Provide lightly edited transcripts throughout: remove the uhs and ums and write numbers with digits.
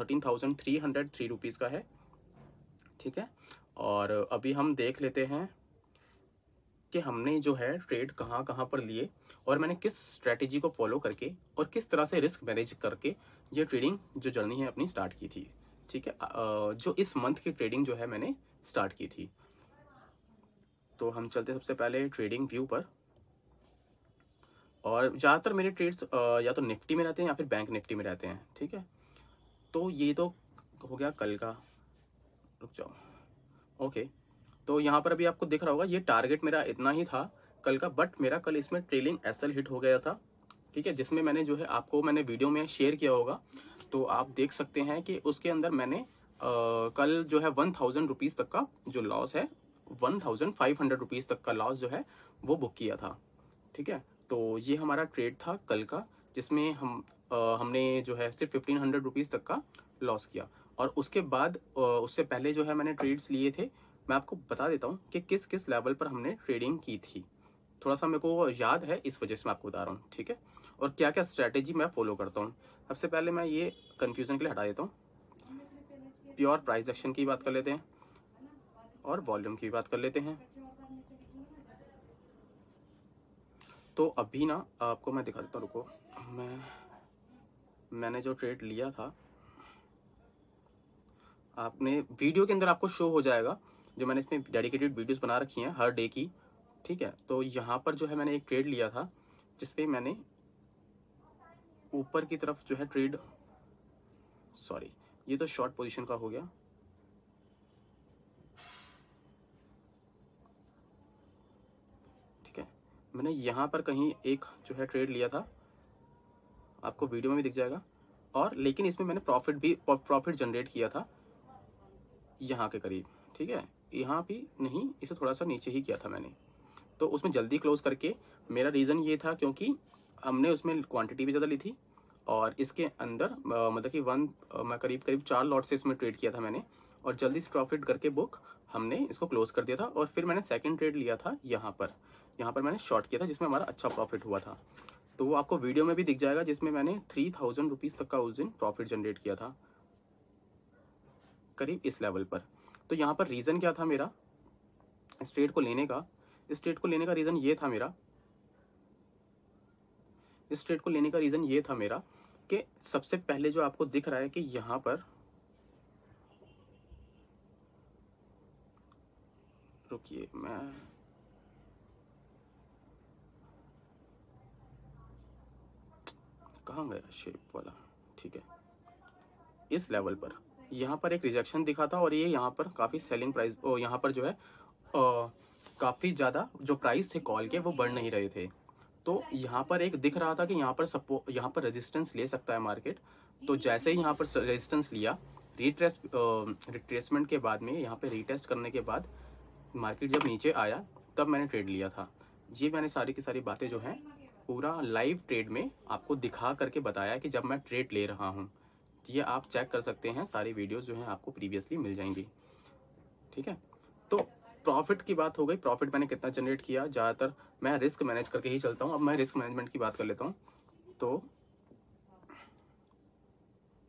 13,303 rupees का है। ठीक है, और अभी हम देख लेते हैं कि हमने जो है ट्रेड कहाँ कहाँ पर लिए और मैंने किस स्ट्रेटेजी को फॉलो करके और किस तरह से रिस्क मैनेज करके ये ट्रेडिंग जो जर्नी है अपनी स्टार्ट की थी। ठीक है, जो इस मंथ की ट्रेडिंग जो है मैंने स्टार्ट की थी। तो हम चलते सबसे पहले ट्रेडिंग व्यू पर, और ज़्यादातर मेरे ट्रेड्स या तो निफ्टी में रहते हैं या फिर बैंक निफ्टी में रहते हैं। ठीक है, तो ये तो हो गया कल का। रुक जाओ, ओके। तो यहाँ पर अभी आपको दिख रहा होगा ये टारगेट मेरा इतना ही था कल का, बट मेरा कल इसमें ट्रेलिंग एसएल हिट हो गया था। ठीक है, जिसमें मैंने जो है आपको मैंने वीडियो में शेयर किया होगा, तो आप देख सकते हैं कि उसके अंदर मैंने कल जो है 1000 रुपीज़ तक का जो लॉस है, 1500 रुपीज़ तक का लॉस जो है वो बुक किया था। ठीक है, तो ये हमारा ट्रेड था कल का, जिसमें हमने जो है सिर्फ 1500 रुपीज़ तक का लॉस किया। और उसके बाद उससे पहले जो है मैंने ट्रेड्स लिए थे, मैं आपको बता देता हूँ कि किस किस लेवल पर हमने ट्रेडिंग की थी। थोड़ा सा मेरे को याद है, इस वजह से मैं आपको बता रहा हूँ। ठीक है, और क्या क्या स्ट्रैटेजी मैं फॉलो करता हूँ। सबसे पहले मैं ये कन्फ्यूज़न के लिए हटा देता हूँ, प्योर प्राइस एक्शन की बात कर लेते हैं और वॉल्यूम की बात कर लेते हैं। तो अभी ना आपको मैं दिखा देता हूँ, रुको। मैंने जो ट्रेड लिया था, आपने वीडियो के अंदर आपको शो हो जाएगा, जो मैंने इसमें डेडिकेटेड वीडियोस बना रखी हैं हर डे की। ठीक है, तो यहाँ पर जो है मैंने एक ट्रेड लिया था जिसपे मैंने ऊपर की तरफ जो है ट्रेड, सॉरी ये तो शॉर्ट पोजीशन का हो गया। ठीक है, मैंने यहाँ पर कहीं एक जो है ट्रेड लिया था, आपको वीडियो में भी दिख जाएगा, और लेकिन इसमें मैंने प्रॉफिट जनरेट किया था यहाँ के करीब। ठीक है, यहाँ भी नहीं, इसे थोड़ा सा नीचे ही किया था मैंने, तो उसमें जल्दी क्लोज करके। मेरा रीज़न ये था क्योंकि हमने उसमें क्वांटिटी भी ज़्यादा ली थी, और इसके अंदर मतलब कि मैं करीब करीब 4 लॉट से इसमें ट्रेड किया था मैंने, और जल्दी से प्रॉफिट करके बुक हमने इसको क्लोज कर दिया था। और फिर मैंने सेकंड ट्रेड लिया था यहाँ पर मैंने शॉर्ट किया था, जिसमें हमारा अच्छा प्रॉफिट हुआ था। तो वो आपको वीडियो में भी दिख जाएगा, जिसमें मैंने 3000 रुपीज़ तक का उस दिन प्रॉफिट जनरेट किया था, करीब इस लेवल पर। तो यहाँ पर रीज़न क्या था मेरा इस ट्रेड को लेने का? इस ट्रेड को लेने का रीज़न ये था मेरा, इस ट्रेड को लेने का रीज़न ये था मेरा कि सबसे पहले जो आपको दिख रहा है कि यहाँ पर, रुकिए मैं कहाँ गया शेप वाला। ठीक है, इस लेवल पर यहाँ पर एक रिजेक्शन दिखा था, और ये यहाँ पर काफ़ी सेलिंग प्राइस, यहाँ पर जो है काफ़ी ज़्यादा जो प्राइस थे कॉल के वो बढ़ नहीं रहे थे। तो यहाँ पर एक दिख रहा था कि यहाँ पर रेजिस्टेंस ले सकता है मार्केट। तो जैसे ही यहाँ पर रेजिस्टेंस लिया, रिट्रेसमेंट के बाद में यहाँ पे रीटेस्ट करने के बाद मार्केट जब नीचे आया, तब मैंने ट्रेड लिया था। ये मैंने सारी की सारी बातें जो हैं पूरा लाइव ट्रेड में आपको दिखा करके बताया कि जब मैं ट्रेड ले रहा हूँ। ये आप चेक कर सकते हैं, सारी वीडियोस जो हैं आपको प्रीवियसली मिल जाएंगी। ठीक है, तो प्रॉफिट की बात हो गई, प्रॉफिट मैंने कितना जनरेट किया। ज़्यादातर मैं रिस्क मैनेज करके ही चलता हूँ। अब मैं रिस्क मैनेजमेंट की बात कर लेता हूँ। तो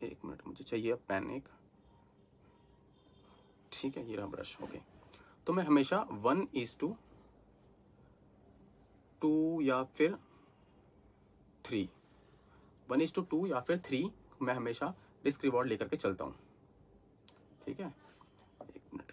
एक मिनट, मुझे चाहिए अब पेन एक। ठीक है, ये रहा ब्रश। ओके, तो मैं हमेशा 1:2 या फिर 3, 1:2 या फिर 3 मैं हमेशा रिस्क रिवॉर्ड लेकर के चलता हूँ। ठीक है, एक मिनट।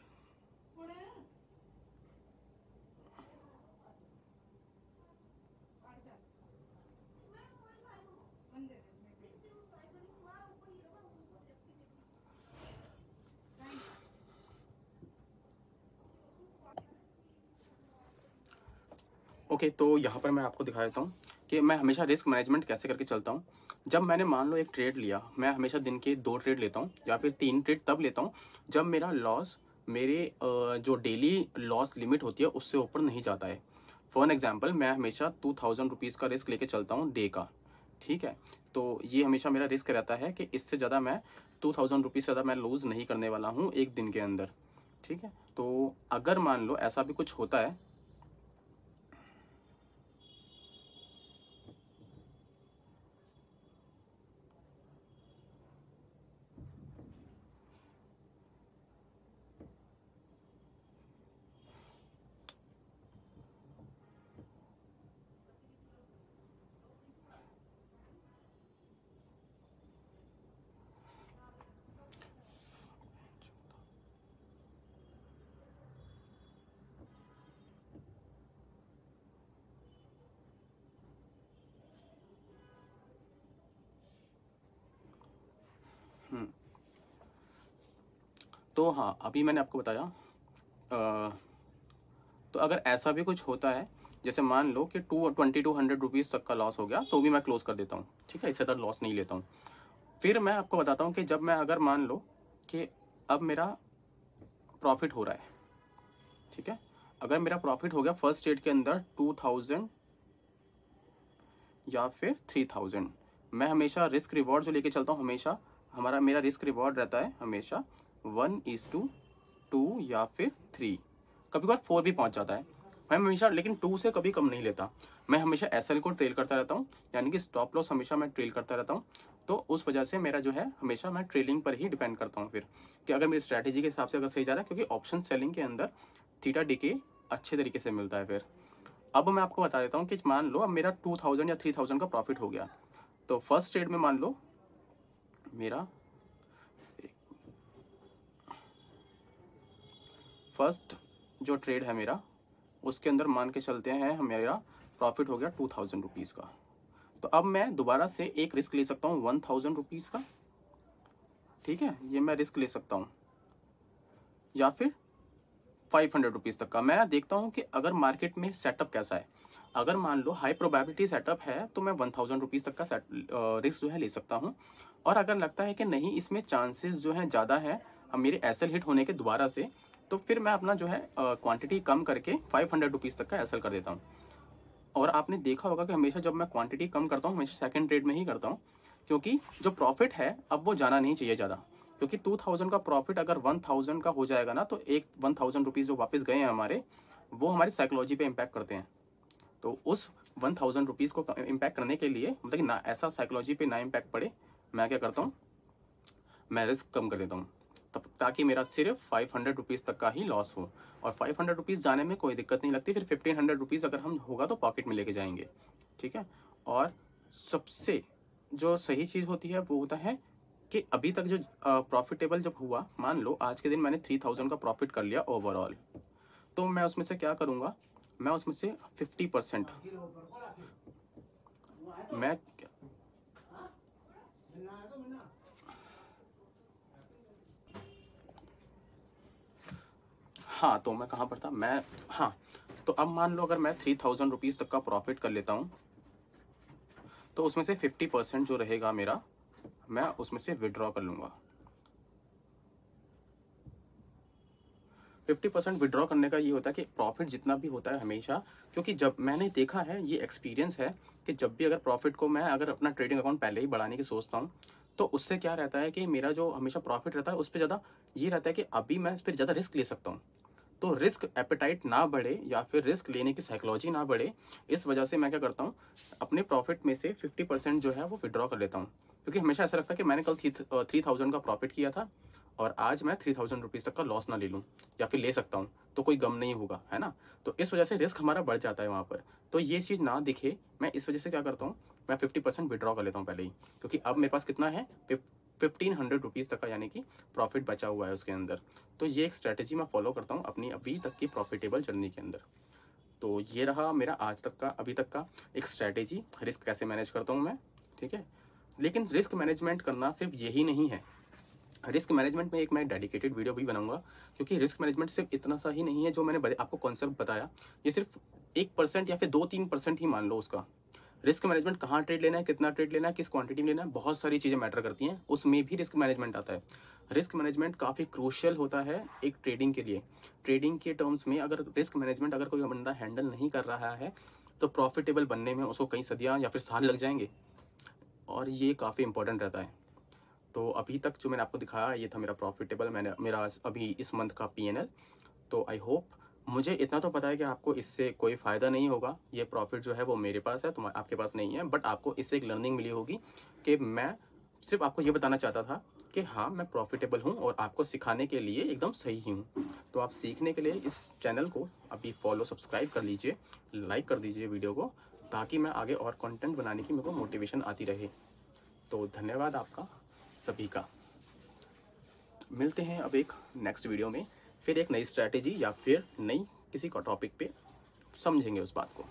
ओके, तो यहाँ पर मैं आपको दिखा देता हूँ कि मैं हमेशा रिस्क मैनेजमेंट कैसे करके चलता हूँ। जब मैंने मान लो एक ट्रेड लिया, मैं हमेशा दिन के 2 ट्रेड लेता हूँ या फिर 3 ट्रेड तब लेता हूँ जब मेरा लॉस मेरे जो डेली लॉस लिमिट होती है उससे ऊपर नहीं जाता है। फॉर एग्जांपल, मैं हमेशा 2000 रुपीज़ का रिस्क लेके चलता हूँ डे का। ठीक है, तो ये हमेशा मेरा रिस्क रहता है कि इससे ज़्यादा मैं 2000 रुपीज़ से ज़्यादा मैं लूज़ नहीं करने वाला हूँ एक दिन के अंदर। ठीक है, तो अगर मान लो ऐसा भी कुछ होता है, तो हाँ, अभी मैंने आपको बताया। तो अगर ऐसा भी कुछ होता है, जैसे मान लो कि 2200 रुपीज़ तक का लॉस हो गया, तो भी मैं क्लोज कर देता हूँ, ठीक है, इससे ज़्यादा लॉस नहीं लेता हूँ। फिर मैं आपको बताता हूँ कि जब मैं अगर मान लो कि अब मेरा प्रॉफिट हो रहा है, ठीक है, अगर मेरा प्रॉफिट हो गया फर्स्ट ट्रेड के अंदर 2000 या फिर 3000, मैं हमेशा रिस्क रिवॉर्ड जो लेके चलता हूँ, हमेशा मेरा रिस्क रिवॉर्ड रहता है हमेशा 1:2 या फिर 3, कभी कभार 4 भी पहुँच जाता है। मैं हमेशा लेकिन 2 से कभी कम नहीं लेता। मैं हमेशा एसएल को ट्रेल करता रहता हूँ, यानी कि स्टॉप लॉस हमेशा मैं ट्रेल करता रहता हूँ। तो उस वजह से मेरा जो है हमेशा मैं ट्रेलिंग पर ही डिपेंड करता हूँ फिर, कि अगर मेरी स्ट्रैटेजी के हिसाब से अगर सही जा रहा है, क्योंकि ऑप्शन सेलिंग के अंदर थीटा डीके अच्छे तरीके से मिलता है। फिर अब मैं आपको बता देता हूँ कि मान लो अब मेरा 2000 या 3000 का प्रॉफिट हो गया, तो फर्स्ट ट्रेड में मान लो मेरा फर्स्ट जो ट्रेड है मेरा, उसके अंदर मान के चलते हैं मेरा प्रॉफिट हो गया 2000 रुपीज़ का। तो अब मैं दोबारा से एक रिस्क ले सकता हूँ 1000 रुपीज़ का, ठीक है, ये मैं रिस्क ले सकता हूँ, या फिर 500 रुपीज़ तक का। मैं देखता हूँ कि अगर मार्केट में सेटअप कैसा है। अगर मान लो हाई प्रोबेबिलिटी सेटअप है तो मैं 1000 रुपीज़ तक का रिस्क जो है ले सकता हूँ। और अगर लगता है कि नहीं, इसमें चांसेस जो हैं ज़्यादा है अब मेरे एसएल हिट होने के दोबारा से, तो फिर मैं अपना जो है क्वांटिटी कम करके 500 रुपीज़ तक का एसएल कर देता हूँ। और आपने देखा होगा कि हमेशा जब मैं क्वांटिटी कम करता हूँ, हमेशा सेकंड ट्रेड में ही करता हूँ, क्योंकि जो प्रॉफिट है अब वो जाना नहीं चाहिए ज़्यादा। क्योंकि 2000 का प्रॉफिट अगर 1000 का हो जाएगा ना, तो एक 1000 रुपीज़ जो वापस गए हैं हमारे, वो हमारी साइकोलॉजी पे इम्पैक्ट करते हैं। तो उस 1000 रुपीज़ को इम्पैक्ट करने के लिए, मतलब कि ना ऐसा साइकोलॉजी पे ना इम्पैक्ट पड़े, मैं क्या करता हूँ, मैं रिस्क कम कर देता हूँ, तब ताकि मेरा सिर्फ 500 रुपीज़ तक का ही लॉस हो। और 500 रुपीज़ जाने में कोई दिक्कत नहीं लगती, फिर 1500 रुपीज़ अगर हम होगा तो पॉकेट में लेके जाएंगे, ठीक है। और सबसे जो सही चीज़ होती है वो होता है कि अभी तक जो प्रॉफिटेबल जब हुआ, मान लो आज के दिन मैंने 3000 का प्रॉफिट कर लिया ओवरऑल, तो मैं उसमें से क्या करूँगा, मैं उसमें से 50% मैं हाँ, तो मैं कहाँ पर था मैं, हाँ, तो अब मान लो अगर मैं 3000 रुपीज़ तक का प्रॉफिट कर लेता हूँ, तो उसमें से 50% जो रहेगा मेरा, मैं उसमें से विड्रॉ कर लूँगा। 50% विड्रॉ करने का ये होता है कि प्रॉफिट जितना भी होता है हमेशा, क्योंकि जब मैंने देखा है, ये एक्सपीरियंस है कि जब भी अगर प्रॉफिट को मैं अगर अपना ट्रेडिंग अकाउंट पहले ही बढ़ाने की सोचता हूँ, तो उससे क्या रहता है कि मेरा जो हमेशा प्रॉफिट रहता है उस पर ज़्यादा ये रहता है कि अभी मैं फिर ज़्यादा रिस्क ले सकता हूँ। तो रिस्क एपेटाइट ना बढ़े या फिर रिस्क लेने की साइकोलॉजी ना बढ़े, इस वजह से मैं क्या करता हूँ, अपने प्रॉफिट में से 50% जो है वो विड्रॉ कर लेता हूँ। क्योंकि हमेशा ऐसा लगता है कि मैंने कल 3000 का प्रॉफिट किया था और आज मैं 3000 रुपीज़ तक का लॉस ना ले लूँ, या फिर ले सकता हूँ तो कोई गम नहीं होगा, है ना। तो इस वजह से रिस्क हमारा बढ़ जाता है वहाँ पर। तो ये चीज़ ना दिखे, मैं इस वजह से क्या करता हूँ, मैं 50% विड्रॉ कर लेता हूँ पहले ही, क्योंकि अब मेरे पास कितना है, 1500 रुपीज़ तक का, यानी कि प्रॉफिट बचा हुआ है उसके अंदर। तो ये एक स्ट्रैटेजी मैं फॉलो करता हूँ अपनी अभी तक की प्रॉफिटेबल जर्नी के अंदर। तो ये रहा मेरा आज तक का, अभी तक का एक स्ट्रैटेजी, रिस्क कैसे मैनेज करता हूँ मैं, ठीक है। लेकिन रिस्क मैनेजमेंट करना सिर्फ यही नहीं है। रिस्क मैनेजमेंट में एक मैं डेडिकेटेड वीडियो भी बनाऊंगा, क्योंकि रिस्क मैनेजमेंट सिर्फ इतना सा ही नहीं है जो मैंने आपको कॉन्सेप्ट बताया, ये सिर्फ 1% या फिर 2-3% ही मान लो उसका। रिस्क मैनेजमेंट कहाँ ट्रेड लेना है, कितना ट्रेड लेना है, किस क्वांटिटी में लेना है, बहुत सारी चीज़ें मैटर करती हैं, उसमें भी रिस्क मैनेजमेंट आता है। रिस्क मैनेजमेंट काफ़ी क्रूशियल होता है एक ट्रेडिंग के लिए। ट्रेडिंग के टर्म्स में अगर रिस्क मैनेजमेंट अगर कोई बंदा हैंडल नहीं कर रहा है, तो प्रॉफिटेबल बनने में उसको कई सदियाँ या फिर साल लग जाएंगे, और ये काफ़ी इंपॉर्टेंट रहता है। तो अभी तक जो मैंने आपको दिखाया, ये था मेरा प्रॉफिटेबल, मैंने मेरा अभी इस मंथ का पीएनएल। तो आई होप, मुझे इतना तो पता है कि आपको इससे कोई फ़ायदा नहीं होगा, ये प्रॉफिट जो है वो मेरे पास है, तो आपके पास नहीं है, बट आपको इससे एक लर्निंग मिली होगी कि मैं सिर्फ आपको ये बताना चाहता था कि हाँ, मैं प्रॉफिटेबल हूँ और आपको सिखाने के लिए एकदम सही हूँ। तो आप सीखने के लिए इस चैनल को अभी फॉलो सब्सक्राइब कर लीजिए, लाइक कर दीजिए वीडियो को, ताकि मैं आगे और कंटेंट बनाने की मेरे को मोटिवेशन आती रहे। तो धन्यवाद आपका सभी का। मिलते हैं अब एक नेक्स्ट वीडियो में, फिर एक नई स्ट्रैटेजी या फिर नई किसी का टॉपिक पे समझेंगे उस बात को।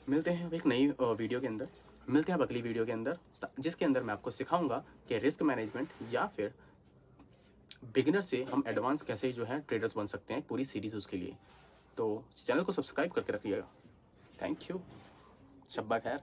मिलते हैं अब एक नई वीडियो के अंदर, मिलते हैं अब अगली वीडियो के अंदर, जिसके अंदर मैं आपको सिखाऊंगा कि रिस्क मैनेजमेंट या फिर बिगिनर से हम एडवांस कैसे जो है ट्रेडर्स बन सकते हैं, पूरी सीरीज़ उसके लिए। तो चैनल को सब्सक्राइब करके रखिएगा। Thank you. शब्बा खैर।